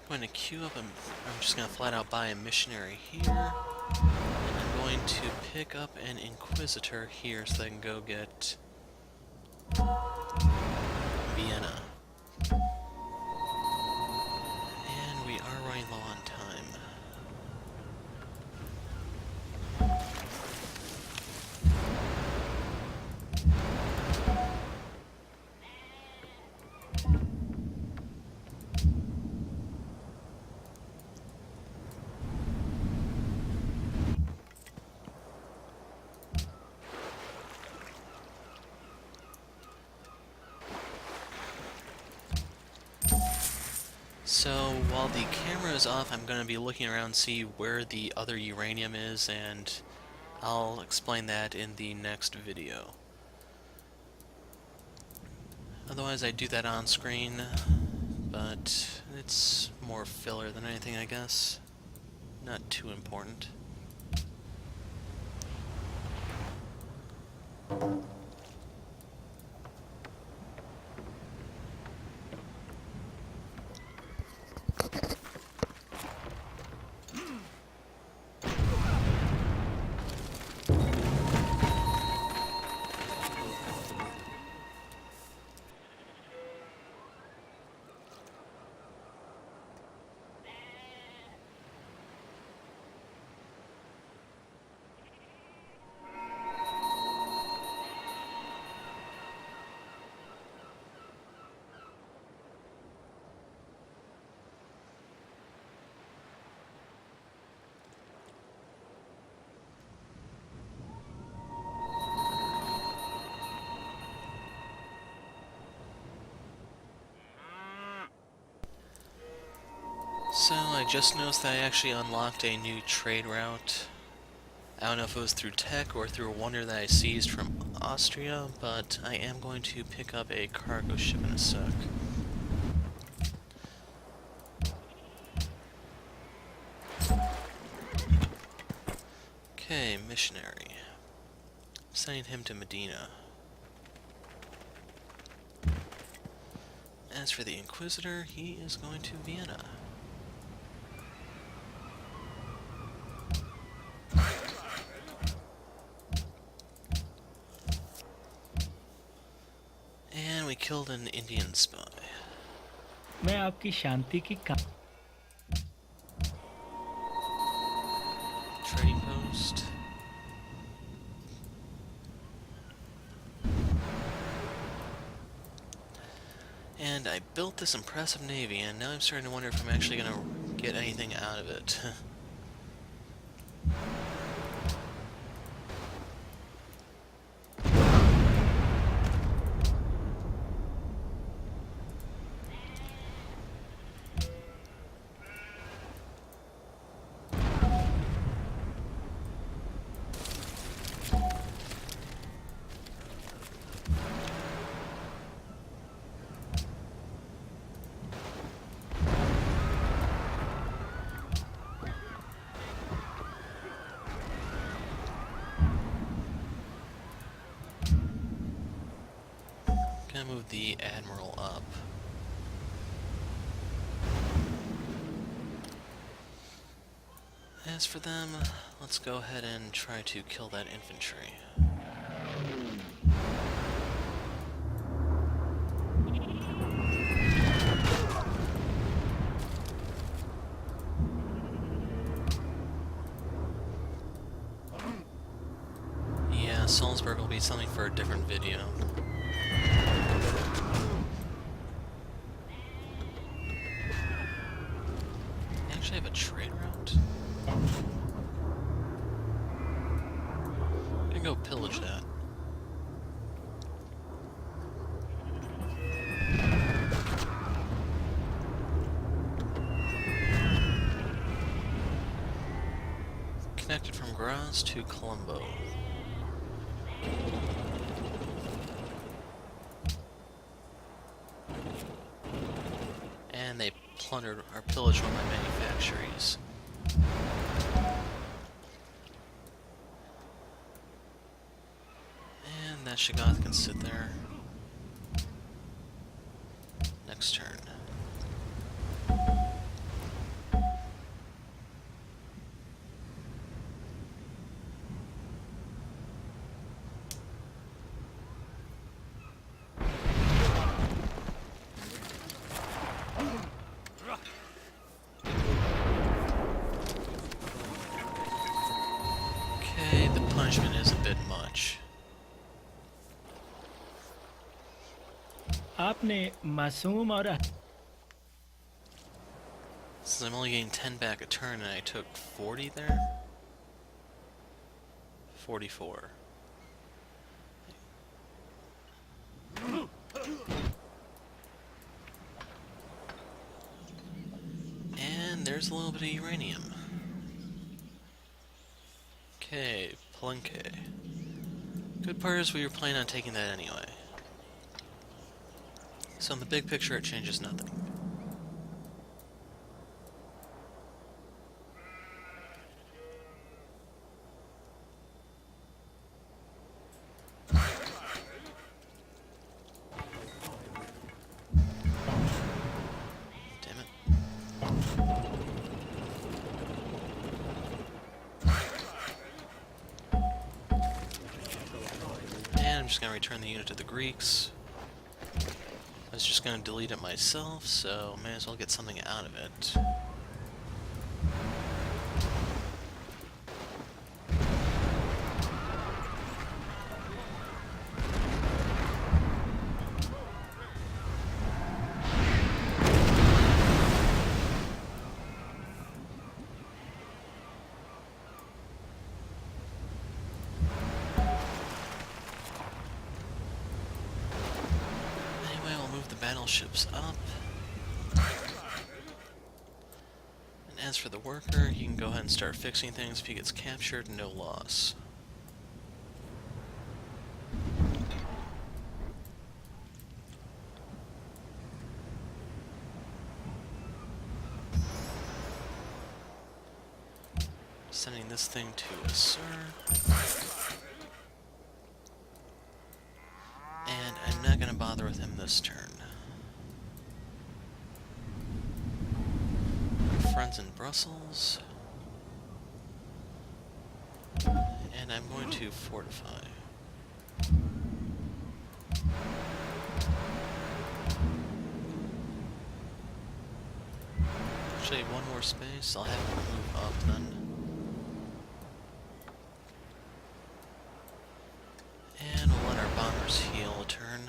I'm going to queue up, I'm just going to flat out buy a missionary here. I'm going to pick up an Inquisitor here so I can go get Vienna. And we are running low on time. So, while the camera is off, I'm going to be looking around to see where the other uranium is, and I'll explain that in the next video. Otherwise, I do that on screen, but it's more filler than anything, I guess. not too important. So I just noticed that I actually unlocked a new trade route. I don't know if it was through tech or through a wonder that I seized from Austria, but I am going to pick up a cargo ship in a sec. Okay, missionary. Sending him to Medina. As for the Inquisitor, he is going to Vienna. And we killed an Indian spy. मैं आपकी शांति की Trading post. And I built this impressive navy, and now I'm starting to wonder if I'm actually going to get anything out of it. Gonna move the Admiral up. As for them, let's go ahead and try to kill that infantry. Yeah, Salzburg will be something for a different video. Actually have a trade route? I'm gonna go pillage that. Connected from Graz to Colombo. And they plundered or pillaged one of my manufactories. And that Shagath can sit there. Next turn. Okay, the punishment is a bit much. आपने मासूम और Since I'm only getting 10 back a turn and I took 40 there? 44. And there's a little bit of uranium. Okay, Palenque. Good part is we were planning on taking that anyway. So in the big picture it changes nothing. I'm just going to return the unit to the Greeks. I was just going to delete it myself, so may as well get something out of it. Battleships up. And as for the worker, you can go ahead and start fixing things. If he gets captured, no loss. Sending this thing to a sir. And I'm not going to bother with him this turn. Friends in Brussels. And I'm going to fortify. Actually, one more space. I'll have him move up then. And we'll let our bombers heal a turn.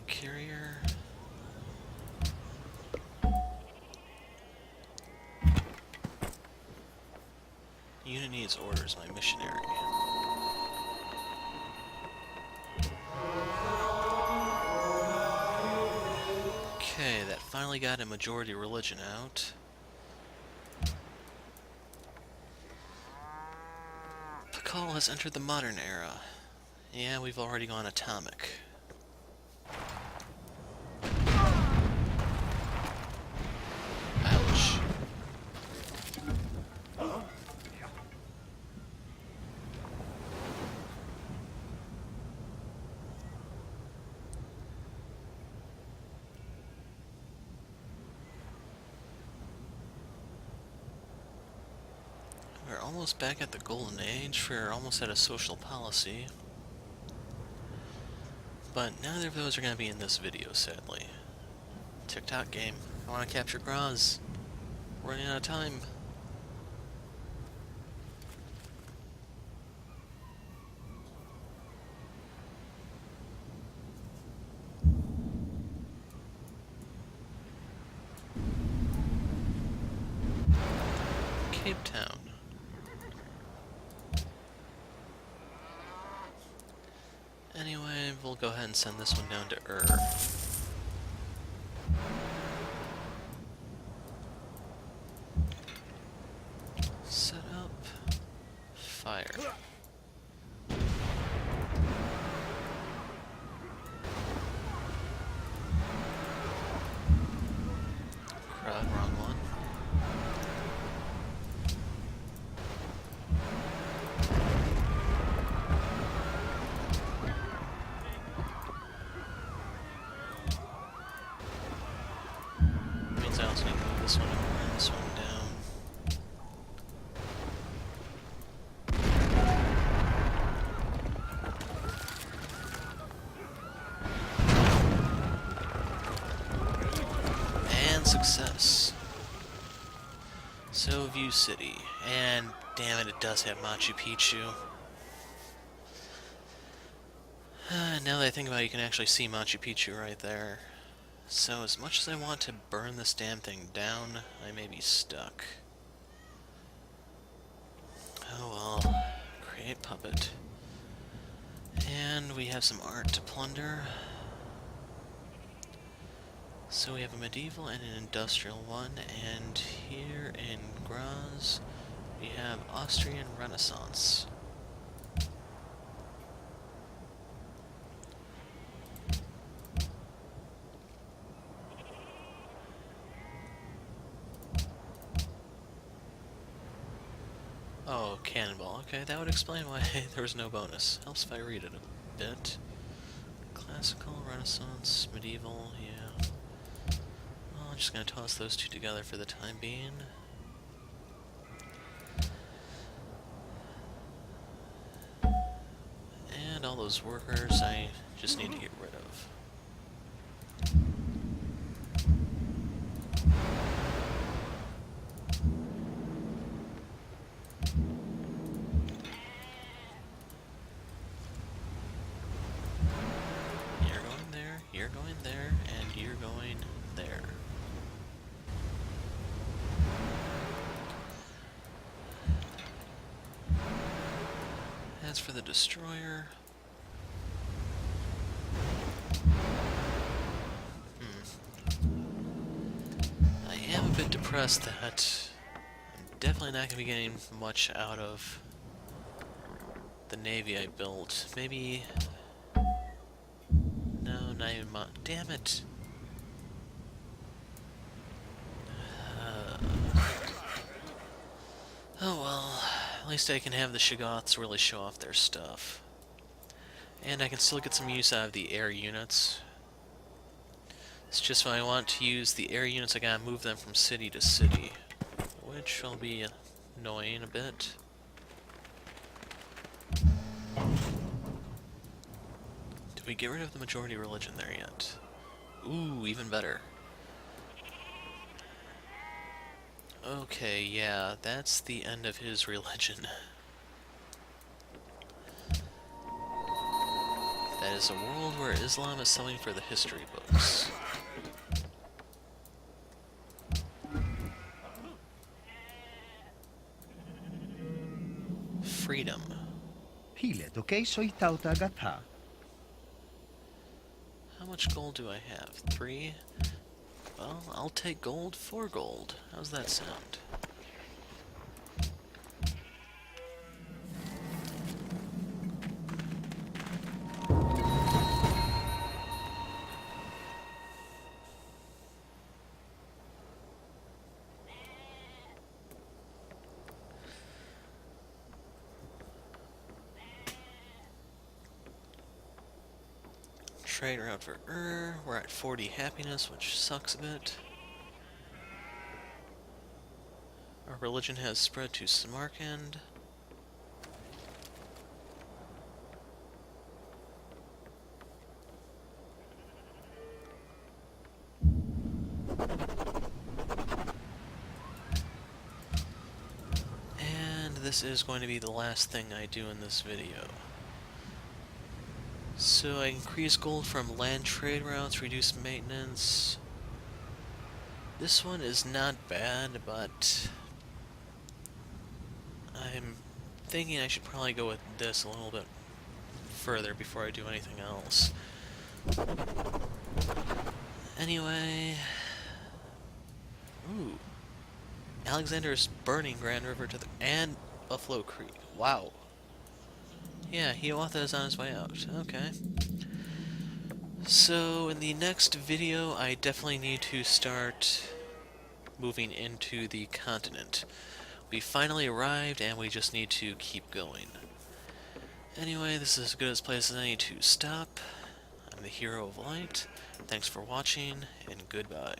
Carrier. Unit needs orders, my missionary. Okay, that finally got a majority religion out. Pakal has entered the modern era. Yeah, we've already gone atomic. Ouch. We're almost back at the golden age. We're almost at a social policy. But neither of those are going to be in this video, sadly. TikTok game. I want to capture Graz. We're running out of time. Cape Town. Anyway, we'll go ahead and send this one down to Set up. Fire. Crud, wrong one. Means I also need to move this one over and this one down. And success. So, View City. And damn it, it does have Machu Picchu. Now that I think about it, you can actually see Machu Picchu right there. So, as much as I want to burn this damn thing down, I may be stuck. Oh well. Create puppet. And we have some art to plunder. So we have a medieval and an industrial one, and here in Graz We have Austrian Renaissance. Oh, cannonball. Okay, that would explain why there was no bonus. Helps if I read it a bit. Classical, Renaissance, medieval, yeah. Well, I'm just gonna toss those two together for the time being. And all those workers I just need to get rid of. You're going there, you're going there, and you're going there. As for the destroyer... I am a bit depressed that I'm definitely not going to be getting much out of the navy I built. Maybe... No, not even much. Damn it! Oh well, at least I can have the Shoggoths really show off their stuff. And I can still get some use out of the air units. It's just when I want to use the air units, I gotta move them from city to city, which will be annoying a bit. Did we get rid of the majority religion there yet? Ooh, even better. Okay, yeah, that's the end of his religion. That is a world where Islam is selling for the history books. Freedom. Hilet, okay, soy tauta gatha. How much gold do I have? 3? Well, I'll take gold for gold. How's that sound? Trade route for we're at 40 happiness, which sucks a bit. Our religion has spread to Samarkand. And this is going to be the last thing I do in this video. So I increase gold from land trade routes, reduce maintenance. This one is not bad, but I'm thinking I should probably go with this a little bit further before I do anything else. Anyway... Ooh. Alexander is burning Grand River to the... and Buffalo Creek. Wow. Yeah, Hiawatha is on his way out. Okay. So, in the next video, I definitely need to start moving into the continent. We finally arrived, and we just need to keep going. Anyway, this is as good a place as any to stop. I'm the Hero of Light. Thanks for watching, and goodbye.